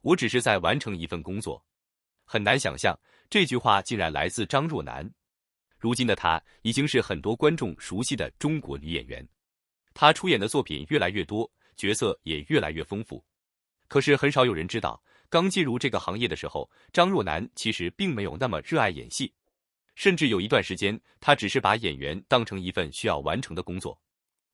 我只是在完成一份工作。很难想象，这句话竟然来自张若楠。如今的她已经是很多观众熟悉的中国女演员，她出演的作品越来越多，角色也越来越丰富。可是很少有人知道，刚进入这个行业的时候，张若楠其实并没有那么热爱演戏，甚至有一段时间，她只是把演员当成一份需要完成的工作，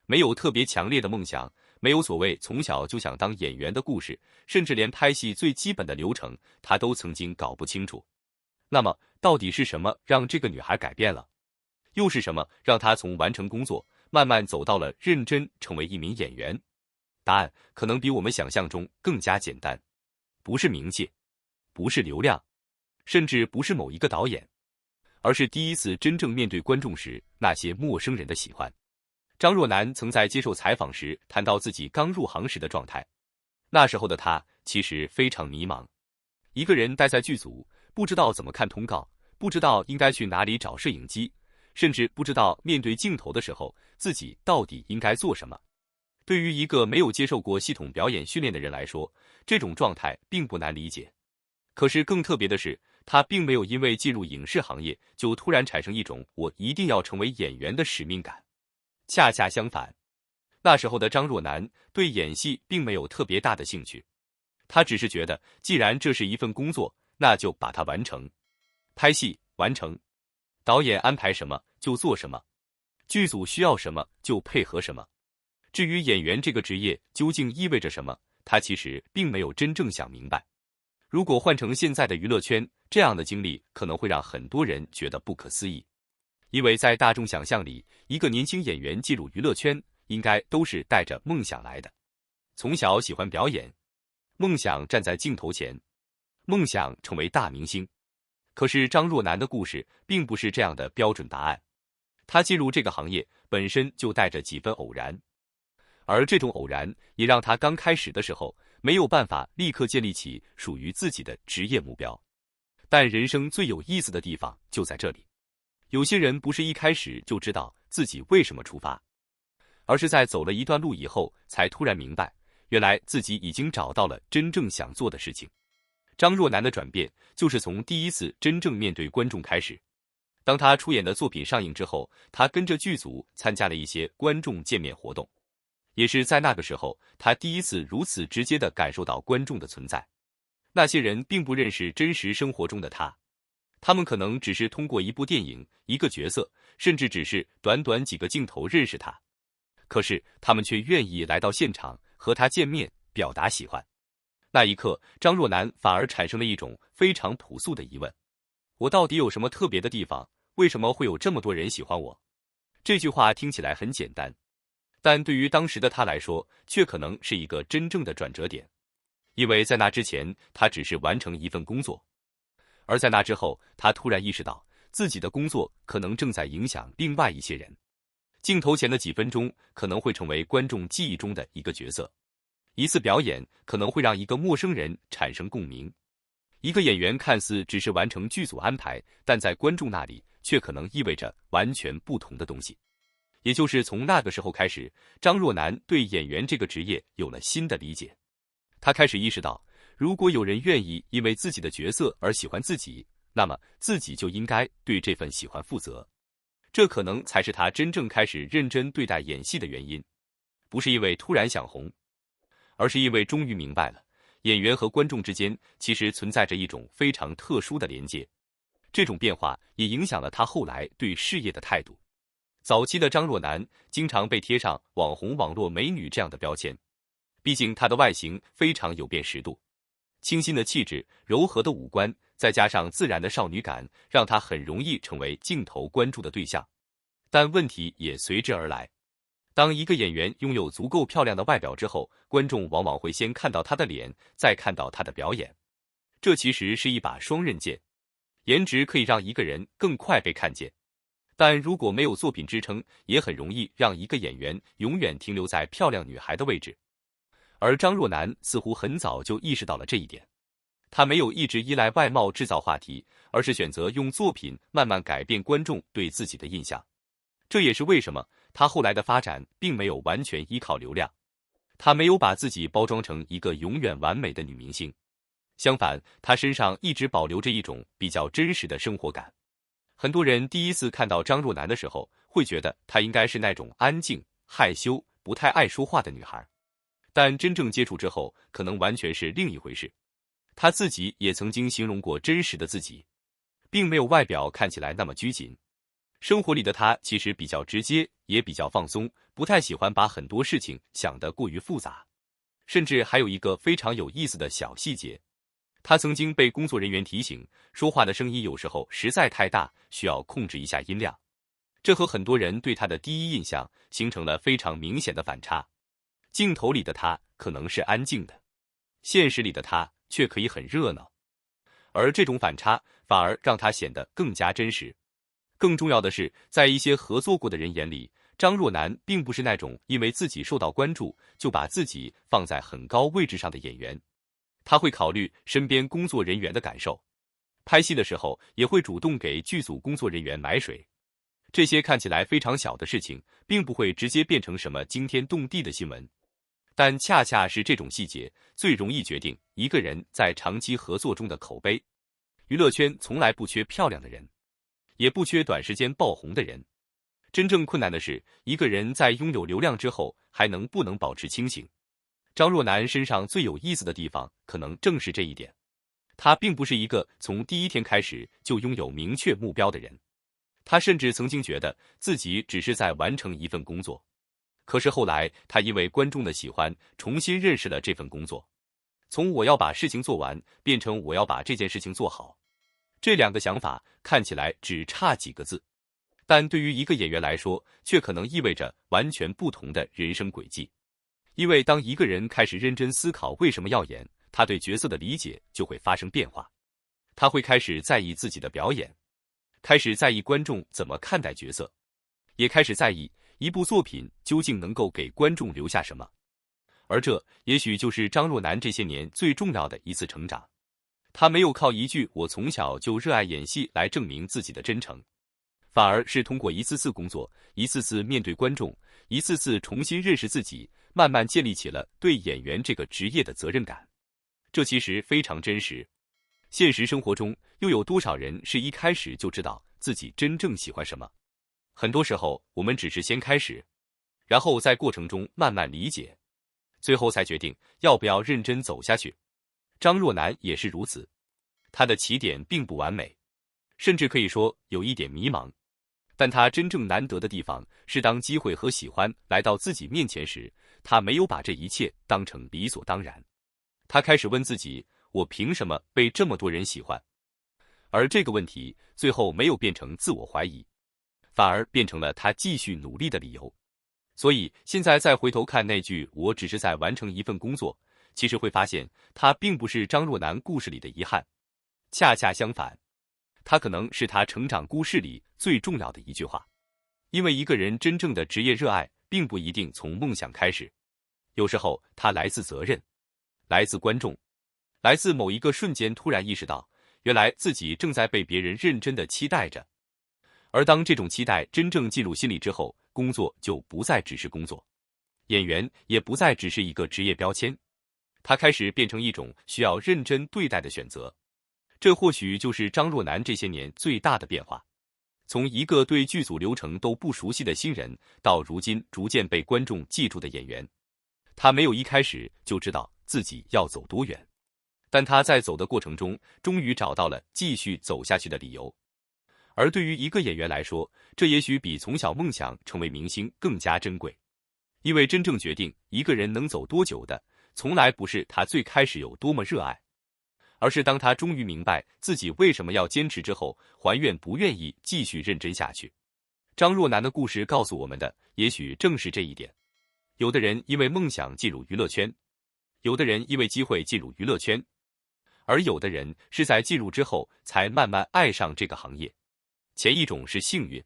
没有特别强烈的梦想，没有所谓从小就想当演员的故事，甚至连拍戏最基本的流程，她都曾经搞不清楚。那么，到底是什么让这个女孩改变了？又是什么让她从完成工作，慢慢走到了认真成为一名演员？答案可能比我们想象中更加简单，不是名气，不是流量，甚至不是某一个导演，而是第一次真正面对观众时那些陌生人的喜欢。张若楠曾在接受采访时谈到自己刚入行时的状态，那时候的她其实非常迷茫，一个人待在剧组，不知道怎么看通告，不知道应该去哪里找摄影机，甚至不知道面对镜头的时候自己到底应该做什么。对于一个没有接受过系统表演训练的人来说，这种状态并不难理解。可是更特别的是，他并没有因为进入影视行业就突然产生一种我一定要成为演员的使命感。恰恰相反，那时候的张若楠对演戏并没有特别大的兴趣，他只是觉得既然这是一份工作，那就把它完成。拍戏完成，导演安排什么就做什么，剧组需要什么就配合什么。至于演员这个职业究竟意味着什么，他其实并没有真正想明白。如果换成现在的娱乐圈，这样的经历可能会让很多人觉得不可思议。因为在大众想象里，一个年轻演员进入娱乐圈，应该都是带着梦想来的。从小喜欢表演，梦想站在镜头前，梦想成为大明星。可是张若楠的故事并不是这样的标准答案，她进入这个行业本身就带着几分偶然。而这种偶然也让他刚开始的时候没有办法立刻建立起属于自己的职业目标。但人生最有意思的地方就在这里，有些人不是一开始就知道自己为什么出发，而是在走了一段路以后才突然明白，原来自己已经找到了真正想做的事情。张若楠的转变就是从第一次真正面对观众开始。当他出演的作品上映之后，他跟着剧组参加了一些观众见面活动。也是在那个时候，他第一次如此直接地感受到观众的存在。那些人并不认识真实生活中的他，他们可能只是通过一部电影、一个角色，甚至只是短短几个镜头认识他。可是他们却愿意来到现场和他见面，表达喜欢。那一刻，张若楠反而产生了一种非常朴素的疑问：我到底有什么特别的地方？为什么会有这么多人喜欢我？这句话听起来很简单，但对于当时的他来说，却可能是一个真正的转折点。因为在那之前，他只是完成一份工作，而在那之后，他突然意识到自己的工作可能正在影响另外一些人。镜头前的几分钟可能会成为观众记忆中的一个角色，一次表演可能会让一个陌生人产生共鸣。一个演员看似只是完成剧组安排，但在观众那里却可能意味着完全不同的东西。也就是从那个时候开始，张若楠对演员这个职业有了新的理解。他开始意识到，如果有人愿意因为自己的角色而喜欢自己，那么自己就应该对这份喜欢负责。这可能才是他真正开始认真对待演戏的原因。不是因为突然想红，而是因为终于明白了，演员和观众之间其实存在着一种非常特殊的连接。这种变化也影响了他后来对事业的态度。早期的张若楠经常被贴上网红、网络美女这样的标签，毕竟她的外形非常有辨识度，清新的气质、柔和的五官，再加上自然的少女感，让她很容易成为镜头关注的对象。但问题也随之而来，当一个演员拥有足够漂亮的外表之后，观众往往会先看到她的脸，再看到她的表演。这其实是一把双刃剑，颜值可以让一个人更快被看见，但如果没有作品支撑，也很容易让一个演员永远停留在漂亮女孩的位置。而张若楠似乎很早就意识到了这一点，她没有一直依赖外貌制造话题，而是选择用作品慢慢改变观众对自己的印象。这也是为什么她后来的发展并没有完全依靠流量，她没有把自己包装成一个永远完美的女明星，相反，他身上一直保留着一种比较真实的生活感。很多人第一次看到张若楠的时候，会觉得她应该是那种安静、害羞、不太爱说话的女孩，但真正接触之后，可能完全是另一回事。她自己也曾经形容过真实的自己，并没有外表看起来那么拘谨。生活里的她其实比较直接，也比较放松，不太喜欢把很多事情想得过于复杂。甚至还有一个非常有意思的小细节，她曾经被工作人员提醒，说话的声音有时候实在太大，需要控制一下音量。这和很多人对她的第一印象形成了非常明显的反差。镜头里的她可能是安静的，现实里的她却可以很热闹。而这种反差反而让她显得更加真实。更重要的是，在一些合作过的人眼里，张若楠并不是那种因为自己受到关注就把自己放在很高位置上的演员。他会考虑身边工作人员的感受，拍戏的时候也会主动给剧组工作人员买水。这些看起来非常小的事情，并不会直接变成什么惊天动地的新闻，但恰恰是这种细节最容易决定一个人在长期合作中的口碑。娱乐圈从来不缺漂亮的人，也不缺短时间爆红的人。真正困难的是，一个人在拥有流量之后，还能不能保持清醒。张若楠身上最有意思的地方，可能正是这一点。她并不是一个从第一天开始就拥有明确目标的人，她甚至曾经觉得自己只是在完成一份工作。可是后来，她因为观众的喜欢，重新认识了这份工作。从我要把事情做完，变成我要把这件事情做好。这两个想法看起来只差几个字，但对于一个演员来说，却可能意味着完全不同的人生轨迹。因为当一个人开始认真思考为什么要演，他对角色的理解就会发生变化。他会开始在意自己的表演，开始在意观众怎么看待角色，也开始在意一部作品究竟能够给观众留下什么。而这也许就是张若楠这些年最重要的一次成长。他没有靠一句我从小就热爱演戏来证明自己的真诚，反而是通过一次次工作，一次次面对观众，一次次重新认识自己，慢慢建立起了对演员这个职业的责任感。这其实非常真实。现实生活中又有多少人是一开始就知道自己真正喜欢什么？很多时候我们只是先开始，然后在过程中慢慢理解，最后才决定要不要认真走下去。张若楠也是如此，她的起点并不完美，甚至可以说有一点迷茫。但她真正难得的地方是，当机会和喜欢来到自己面前时，她没有把这一切当成理所当然。她开始问自己，我凭什么被这么多人喜欢？而这个问题最后没有变成自我怀疑，反而变成了她继续努力的理由。所以现在再回头看那句我只是在完成一份工作，其实会发现它并不是张若楠故事里的遗憾，恰恰相反，它可能是他成长故事里最重要的一句话。因为一个人真正的职业热爱并不一定从梦想开始，有时候它来自责任，来自观众，来自某一个瞬间突然意识到，原来自己正在被别人认真的期待着。而当这种期待真正进入心里之后，工作就不再只是工作，演员也不再只是一个职业标签，它开始变成一种需要认真对待的选择。这或许就是张若楠这些年最大的变化，从一个对剧组流程都不熟悉的新人，到如今逐渐被观众记住的演员。他没有一开始就知道自己要走多远，但他在走的过程中，终于找到了继续走下去的理由。而对于一个演员来说，这也许比从小梦想成为明星更加珍贵。因为真正决定一个人能走多久的，从来不是他最开始有多么热爱，而是当他终于明白自己为什么要坚持之后，还愿不愿意继续认真下去。张若楠的故事告诉我们的，也许正是这一点。有的人因为梦想进入娱乐圈，有的人因为机会进入娱乐圈，而有的人是在进入之后才慢慢爱上这个行业。前一种是幸运，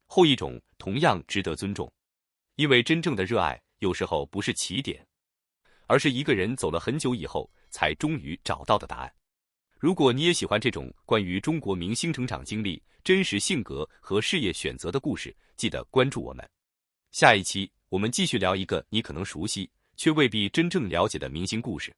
后一种同样值得尊重。因为真正的热爱，有时候不是起点，而是一个人走了很久以后，才终于找到的答案。如果你也喜欢这种关于中国明星成长经历、真实性格和事业选择的故事，记得关注我们。下一期我们继续聊一个你可能熟悉，却未必真正了解的明星故事。